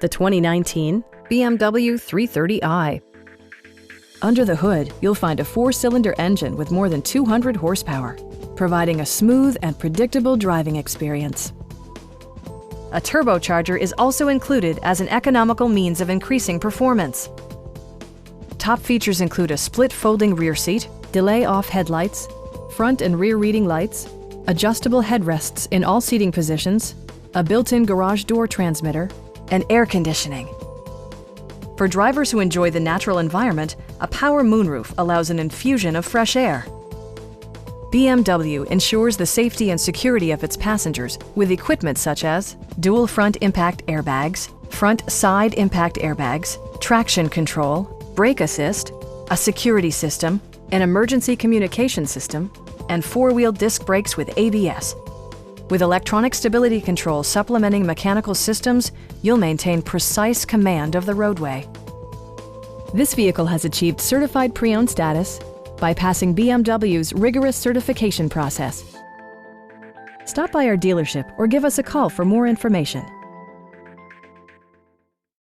the 2019 BMW 330i. Under the hood, you'll find a 4-cylinder engine with more than 200 horsepower, providing a smooth and predictable driving experience. A turbocharger is also included as an economical means of increasing performance. Top features include a split folding rear seat, delay-off headlights, front and rear reading lights, adjustable headrests in all seating positions, a built-in garage door transmitter, and air conditioning. For drivers who enjoy the natural environment, a power moonroof allows an infusion of fresh air. BMW ensures the safety and security of its passengers with equipment such as dual front impact airbags, front side impact airbags, traction control, brake assist, a security system, an emergency communication system, and 4-wheel disc brakes with ABS. With electronic stability control supplementing mechanical systems, you'll maintain precise command of the roadway. This vehicle has achieved certified pre-owned status by passing BMW's rigorous certification process. Stop by our dealership or give us a call for more information.